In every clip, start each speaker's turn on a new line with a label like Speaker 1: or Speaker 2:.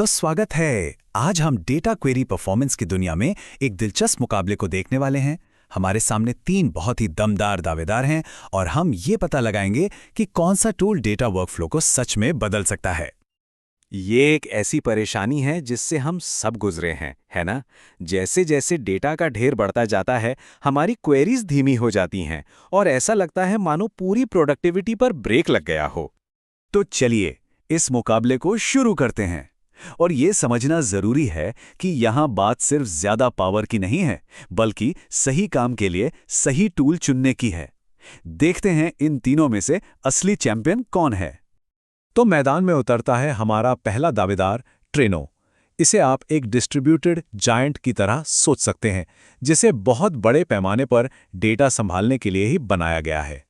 Speaker 1: तो स्वागत है। आज हम डेटा क्वेरी परफॉर्मेंस की दुनिया में एक दिलचस्प मुकाबले को देखने वाले हैं। हमारे सामने 3 बहुत ही दमदार दावेदार हैं और हम ये पता लगाएंगे कि कौन सा टूल डेटा वर्कफ्लो को सच में बदल सकता है।
Speaker 2: ये एक ऐसी परेशानी है जिससे हम सब गुजरे हैं, है ना? जैसे जैसे डेटा का ढेर बढ़ता जाता है, हमारी क्वेरीज धीमी हो जाती हैं और ऐसा लगता है मानो पूरी प्रोडक्टिविटी पर ब्रेक लग गया हो।
Speaker 1: तो चलिए इस मुकाबले को शुरू करते हैं। और ये समझना जरूरी है कि यहाँ बात सिर्फ ज्यादा पावर की नहीं है, बल्कि सही काम के लिए सही टूल चुनने की है। देखते हैं इन तीनों में से असली चैंपियन कौन है।
Speaker 3: तो मैदान में उतरता है हमारा पहला दावेदार ट्रेनो। इसे आप एक डिस्ट्रीब्यूटेड जायंट की तरह सोच सकते हैं, जिसे बहुत बड़े पैमाने पर डेटा संभालने के लिए ही बनाया गया है।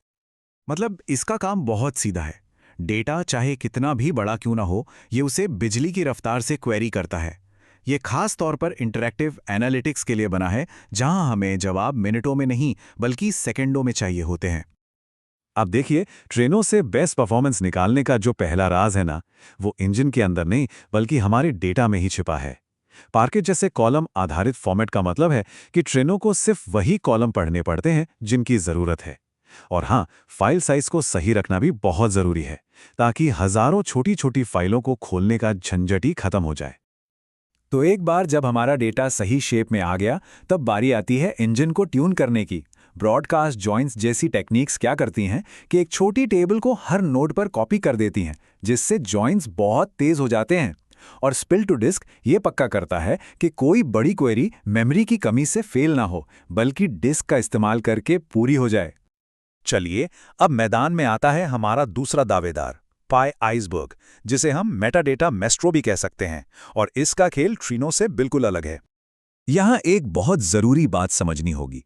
Speaker 1: मतलब इसका काम बहुत सीधा है। डेटा चाहे कितना भी बड़ा क्यों ना हो, ये उसे बिजली की रफ्तार से क्वेरी करता है। ये खास तौर पर इंटरैक्टिव एनालिटिक्स के लिए बना है, जहां हमें जवाब मिनटों में नहीं बल्कि सेकंडों में चाहिए होते हैं।
Speaker 3: अब देखिए, ट्रेनो से बेस्ट परफॉर्मेंस निकालने का जो पहला राज है ना, वो इंजन के अंदर नहीं बल्कि हमारे डेटा में ही छिपा है। पार्किट जैसे कॉलम आधारित फॉर्मेट का मतलब है कि ट्रेनो को सिर्फ वही कॉलम पढ़ने पड़ते हैं जिनकी जरूरत है। और हाँ, फाइल साइज को सही रखना भी बहुत जरूरी है, ताकि हजारों छोटी छोटी फाइलों को खोलने का झंझट ही खत्म हो जाए।
Speaker 1: तो एक बार जब हमारा डेटा सही शेप में आ गया, तब बारी आती है इंजन को ट्यून करने की। ब्रॉडकास्ट जॉइंट्स जैसी टेक्निक्स क्या करती हैं कि एक छोटी टेबल को हर नोड पर कॉपी कर देती हैं, जिससे जॉइंट्स बहुत तेज हो जाते हैं। और स्पिल टू डिस्क ये पक्का करता है कि कोई बड़ी क्वेरी मेमोरी की कमी से फेल ना हो, बल्कि डिस्क का इस्तेमाल करके पूरी हो जाए।
Speaker 4: चलिए, अब मैदान में आता है हमारा दूसरा दावेदार, पाई आइसबर्ग, जिसे हम मेटाडेटा मैस्ट्रो भी कह सकते हैं। और इसका खेल ट्रीनो से बिल्कुल अलग है।
Speaker 1: यहाँ एक बहुत जरूरी बात समझनी होगी।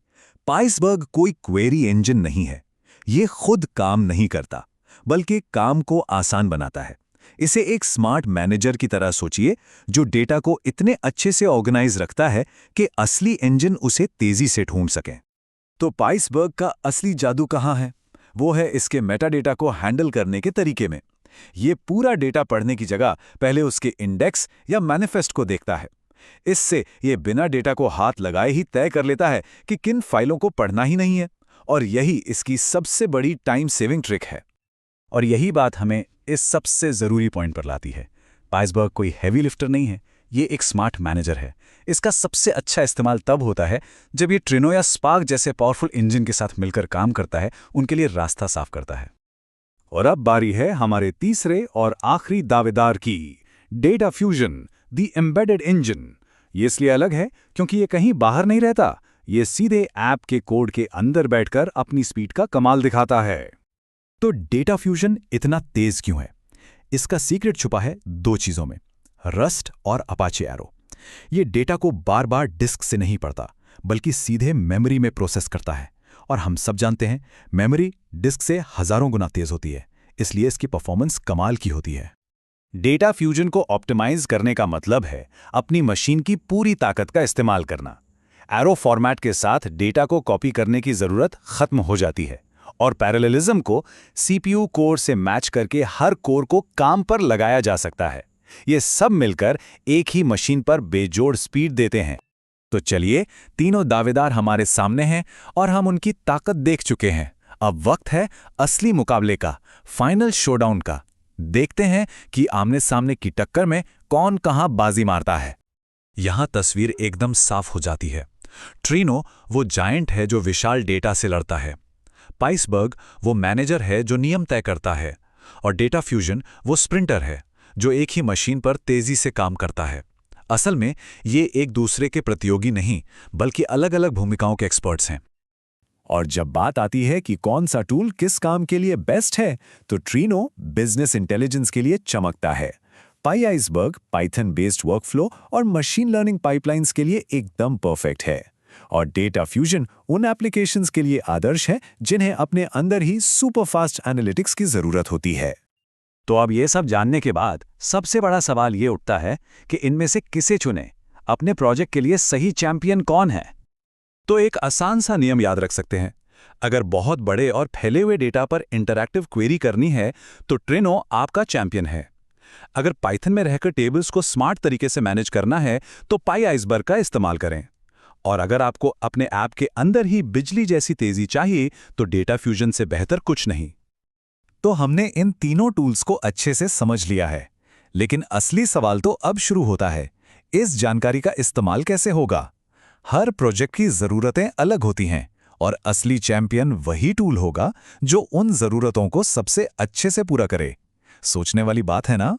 Speaker 1: पाइसबर्ग कोई क्वेरी इंजन नहीं है। ये खुद काम नहीं करता, बल्कि काम को आसान बनाता है। इसे एक स्मार्ट मैनेजर की तरह सोचिए, जो डेटा को इतने अच्छे से ऑर्गेनाइज रखता है कि असली इंजन उसे तेजी से ढूंढ सके। तो पाइसबर्ग का असली जादू कहाँ है? वो है इसके मेटाडेटा को हैंडल करने के तरीके में। ये पूरा डेटा पढ़ने की जगह पहले उसके इंडेक्स या मैनिफेस्ट को देखता है। इससे ये बिना डेटा को हाथ लगाए ही तय कर लेता है कि किन फाइलों को पढ़ना ही नहीं है। और यही इसकी सबसे बड़ी टाइम सेविंग ट्रिक है। और यही बात हमें इस सबसे जरूरी पॉइंट पर लाती है। पाइसबर्ग कोई हैवी लिफ्टर नहीं है, ये एक स्मार्ट मैनेजर है। इसका सबसे अच्छा इस्तेमाल तब होता है जब ये ट्रेनो या स्पार्क जैसे पावरफुल इंजन के साथ मिलकर काम करता है, उनके लिए रास्ता साफ करता है।
Speaker 3: और अब बारी है हमारे तीसरे और आखिरी दावेदार की, data fusion, the embedded engine. ये इसलिए अलग है क्योंकि ये कहीं बाहर नहीं रहता, ये सीधे ऐप के कोड के अंदर बैठकर अपनी स्पीड का कमाल दिखाता है।
Speaker 1: तो डेटा फ्यूजन इतना तेज क्यों है? इसका सीक्रेट छुपा है 2 चीजों में, रस्ट और अपाचे एरो। ये डेटा को बार बार डिस्क से नहीं पढ़ता, बल्कि सीधे मेमोरी में प्रोसेस करता है। और हम सब जानते हैं, मेमोरी डिस्क से हजारों गुना तेज होती है, इसलिए इसकी परफॉर्मेंस कमाल की होती है।
Speaker 4: डेटा फ्यूजन को ऑप्टिमाइज करने का मतलब है अपनी मशीन की पूरी ताकत का इस्तेमाल करना। एरो फॉर्मेट के साथ डेटा को कॉपी करने की जरूरत खत्म हो जाती है और पैरेललिज्म को सीपीयू कोर से मैच करके हर कोर को काम पर लगाया जा सकता है। ये सब मिलकर एक ही मशीन पर बेजोड़ स्पीड देते हैं।
Speaker 1: तो चलिए, तीनों दावेदार हमारे सामने हैं और हम उनकी ताकत देख चुके हैं। अब वक्त है असली मुकाबले का, फाइनल शोडाउन का। देखते हैं कि आमने सामने की टक्कर में कौन कहां बाजी मारता है। यहां तस्वीर एकदम साफ हो जाती है। ट्रीनो वो जायंट है जो विशाल डेटा से लड़ता है। पाइसबर्ग वो मैनेजर है जो नियम तय करता है। और डेटा फ्यूजन वो स्प्रिंटर है जो एक ही मशीन पर तेजी से काम करता है। असल में ये एक दूसरे के प्रतियोगी नहीं, बल्कि अलग अलग भूमिकाओं के एक्सपर्ट्स हैं। और जब बात आती है कि कौन सा टूल किस काम के लिए बेस्ट है, तो ट्रीनो बिजनेस इंटेलिजेंस के लिए चमकता है। पाई आइसबर्ग पाइथन बेस्ड वर्कफ्लो और मशीन लर्निंग पाइपलाइंस के लिए एकदम परफेक्ट है। और डेटा फ्यूजन उन एप्लीकेशंस के लिए आदर्श है जिन्हें अपने अंदर ही सुपरफास्ट एनालिटिक्स की जरूरत होती है।
Speaker 4: तो अब ये सब जानने के बाद सबसे बड़ा सवाल ये उठता है कि इनमें से किसे चुनें? अपने प्रोजेक्ट के लिए सही चैंपियन कौन है?
Speaker 1: तो एक आसान सा नियम याद रख सकते हैं। अगर बहुत बड़े और फैले हुए डेटा पर इंटरैक्टिव क्वेरी करनी है, तो ट्रेनो आपका चैंपियन है।
Speaker 4: अगर पाइथन में रहकर टेबल्स को स्मार्ट तरीके से मैनेज करना है तो पाई आइसबर्ग का इस्तेमाल करें। और अगर आपको अपने ऐप के अंदर ही बिजली जैसी तेजी चाहिए तो डेटा फ्यूजन से बेहतर कुछ नहीं।
Speaker 1: तो हमने इन तीनों टूल्स को अच्छे से समझ लिया है, लेकिन असली सवाल तो अब शुरू होता है, इस जानकारी का इस्तेमाल कैसे होगा? हर प्रोजेक्ट की ज़रूरतें अलग होती हैं और असली चैंपियन वही टूल होगा जो उन ज़रूरतों को सबसे अच्छे से पूरा करे। सोचने वाली बात है ना?